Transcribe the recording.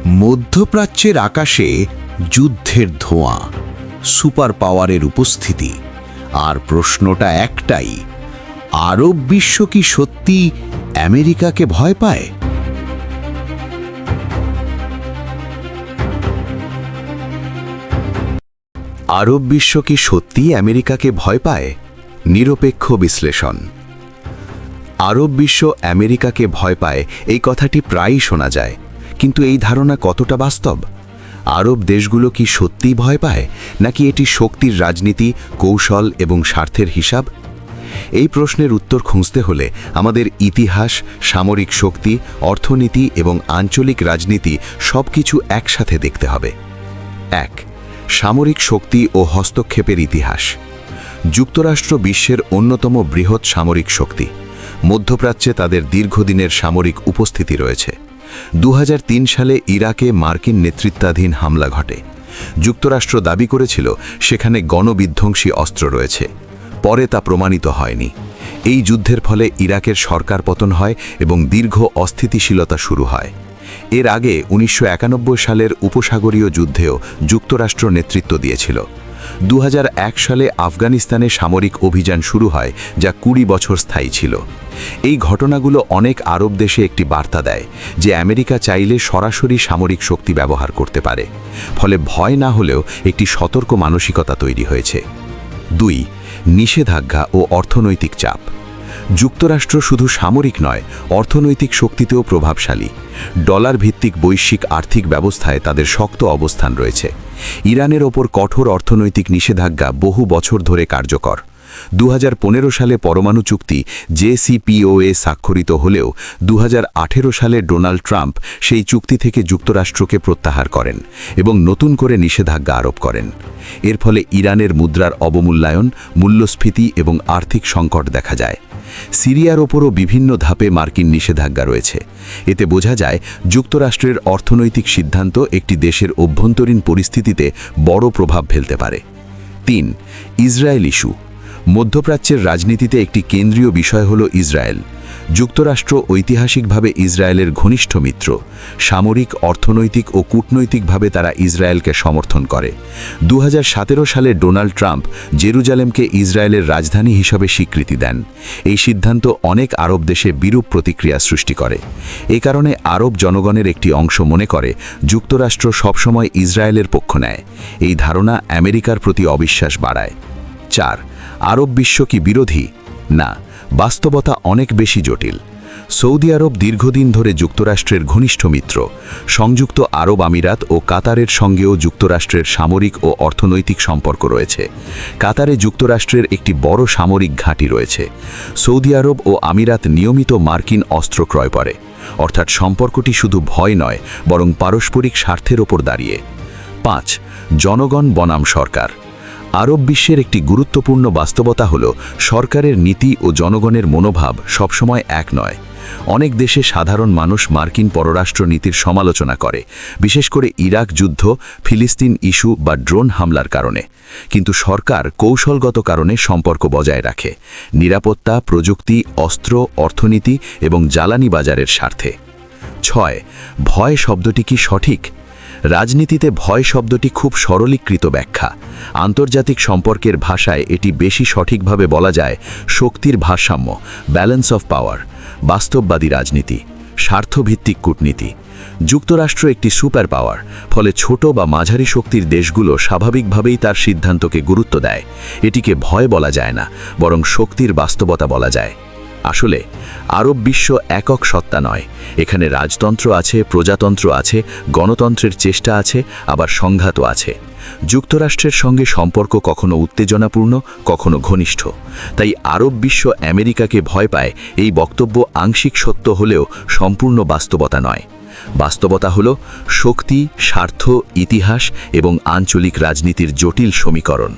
মধ্যপ্রাচ্যের আকাশে যুদ্ধের ধোঁয়া, সুপার পাওয়ারের উপস্থিতি, আর প্রশ্নটা একটাই, আরব বিশ্ব কি সত্যি আমেরিকাকে ভয় পায়? আরব বিশ্ব কি সত্যি আমেরিকাকে ভয় পায়? নিরপেক্ষ বিশ্লেষণ। আরব বিশ্ব আমেরিকাকে ভয় পায় এই কথাটি প্রায়ই শোনা যায়, কিন্তু এই ধারণা কতটা বাস্তব? আরব দেশগুলো কি সত্যিই ভয় পায়, নাকি এটি শক্তির রাজনীতি, কৌশল এবং স্বার্থের হিসাব? এই প্রশ্নের উত্তর খুঁজতে হলে আমাদের ইতিহাস, সামরিক শক্তি, অর্থনীতি এবং আঞ্চলিক রাজনীতি সবকিছু একসাথে দেখতে হবে। ১. সামরিক শক্তি ও হস্তক্ষেপের ইতিহাস। যুক্তরাষ্ট্র বিশ্বের অন্যতম বৃহৎ সামরিক শক্তি। মধ্যপ্রাচ্যে তাদের দীর্ঘদিনের সামরিক উপস্থিতি রয়েছে। ২০০৩ সালে ইরাকে মার্কিন নেতৃত্বাধীন হামলা ঘটে। যুক্তরাষ্ট্র দাবি করেছিল সেখানে গণবিধ্বংসী অস্ত্র রয়েছে। পরে তা প্রমাণিত হয়নি। এই যুদ্ধের ফলে ইরাকের সরকার পতন হয় এবং দীর্ঘ অস্থিতিশীলতা শুরু হয়। এর আগে ১৯৯১ সালের উপসাগরীয় যুদ্ধেও যুক্তরাষ্ট্র নেতৃত্ব দিয়েছিল। ২০০১ সালে আফগানিস্তানে সামরিক অভিযান শুরু হয়, যা ২০ বছর স্থায়ী ছিল। এই ঘটনাগুলো অনেক আরব দেশে একটি বার্তা দেয় যে আমেরিকা চাইলে সরাসরি সামরিক শক্তি ব্যবহার করতে পারে। ফলে ভয় না হলেও একটি সতর্ক মানসিকতা তৈরি হয়েছে। ২. নিষেধাজ্ঞা ও অর্থনৈতিক চাপ। যুক্তরাষ্ট্র শুধু সামরিক নয়, অর্থনৈতিক শক্তিতেও প্রভাবশালী। ডলার ভিত্তিক বৈশ্বিক আর্থিক ব্যবস্থায় তাদের শক্ত অবস্থান রয়েছে। ইরানের ওপর কঠোর অর্থনৈতিক নিষেধাজ্ঞা বহু বছর ধরে কার্যকর। ২০১৫ সালে পরমাণু চুক্তি JCPOA স্বাক্ষরিত হলেও ২০১৮ সালে ডোনাল্ড ট্রাম্প সেই চুক্তি থেকে যুক্তরাষ্ট্রকে প্রত্যাহার করেন এবং নতুন করে নিষেধাজ্ঞা আরোপ করেন। এর ফলে ইরানের মুদ্রার অবমূল্যায়ন, মূল্যস্ফীতি এবং আর্থিক সংকট দেখা যায়। সিরিয়ার ওপরও বিভিন্ন ধাপে মার্কিন নিষেধাজ্ঞা রয়েছে। এতে বোঝা যায় যুক্তরাষ্ট্রের অর্থনৈতিক সিদ্ধান্ত একটি দেশের অভ্যন্তরীণ পরিস্থিতিতে বড় প্রভাব ফেলতে পারে। ৩. Israel issue. মধ্যপ্রাচ্যের রাজনীতিতে একটি কেন্দ্রীয় বিষয় হল ইসরায়েল। যুক্তরাষ্ট্র ঐতিহাসিকভাবে ইসরায়েলের ঘনিষ্ঠ মিত্র। সামরিক, অর্থনৈতিক ও কূটনৈতিকভাবে তারা ইসরায়েলকে সমর্থন করে। ২০১৭ সালে ডোনাল্ড ট্রাম্প জেরুজালেমকে ইসরায়েলের রাজধানী হিসাবে স্বীকৃতি দেন। এই সিদ্ধান্ত অনেক আরব দেশে বিরূপ প্রতিক্রিয়া সৃষ্টি করে। এ কারণে আরব জনগণের একটি অংশ মনে করে যুক্তরাষ্ট্র সবসময় ইসরায়েলের পক্ষ নেয়। এই ধারণা আমেরিকার প্রতি অবিশ্বাস বাড়ায়। ৪. আরব বিশ্ব কি বিরোধী? না, বাস্তবতা অনেক বেশি জটিল। সৌদি আরব দীর্ঘদিন ধরে যুক্তরাষ্ট্রের ঘনিষ্ঠ মিত্র। সংযুক্ত আরব আমিরাত ও কাতারের সঙ্গেও যুক্তরাষ্ট্রের সামরিক ও অর্থনৈতিক সম্পর্ক রয়েছে। কাতারে যুক্তরাষ্ট্রের একটি বড় সামরিক ঘাঁটি রয়েছে। সৌদি আরব ও আমিরাত নিয়মিত মার্কিন অস্ত্র ক্রয় করে। অর্থাৎ সম্পর্কটি শুধু ভয় নয়, বরং পারস্পরিক স্বার্থের ওপর দাঁড়িয়ে। ৫. জনগণ বনাম সরকার। আরব বিশ্বের একটি গুরুত্বপূর্ণ বাস্তবতা হল সরকারের নীতি ও জনগণের মনোভাব সবসময় এক নয়। অনেক দেশে সাধারণ মানুষ মার্কিন পররাষ্ট্র নীতির সমালোচনা করে, বিশেষ করে ইরাক যুদ্ধ, ফিলিস্তিন ইস্যু বা ড্রোন হামলার কারণে। কিন্তু সরকার কৌশলগত কারণে সম্পর্ক বজায় রাখে, নিরাপত্তা, প্রযুক্তি, অস্ত্র, অর্থনীতি এবং জ্বালানি বাজারের স্বার্থে। ৬. ভয় শব্দটি কি সঠিক? রাজনীতিতে ভয় শব্দটি খুব সরলীকৃত ব্যাখ্যা। আন্তর্জাতিক সম্পর্কের ভাষায় এটি বেশি সঠিকভাবে বলা যায় শক্তির ভারসাম্য, ব্যালেন্স অফ পাওয়ার, বাস্তববাদী রাজনীতি, স্বার্থভিত্তিক কূটনীতি। যুক্তরাষ্ট্র একটি সুপার পাওয়ার, ফলে ছোট বা মাঝারি শক্তির দেশগুলো স্বাভাবিকভাবেই তার সিদ্ধান্তকে গুরুত্ব দেয়। এটিকে ভয় বলা যায় না, বরং শক্তির বাস্তবতা বলা যায়। আসলে আরব বিশ্ব একক সত্তা নয়। এখানে রাজতন্ত্র আছে, প্রজাতন্ত্র আছে, গণতন্ত্রের চেষ্টা আছে, আবার সংঘাতও আছে। যুক্তরাষ্ট্রের সঙ্গে সম্পর্ক কখনো উত্তেজনাপূর্ণ, কখনো ঘনিষ্ঠ। তাই আরব বিশ্ব আমেরিকাকে ভয় পায় এই বক্তব্য আংশিক সত্য হলেও সম্পূর্ণ বাস্তবতা নয়। বাস্তবতা হল শক্তি, স্বার্থ, ইতিহাস এবং আঞ্চলিক রাজনীতির জটিল সমীকরণ।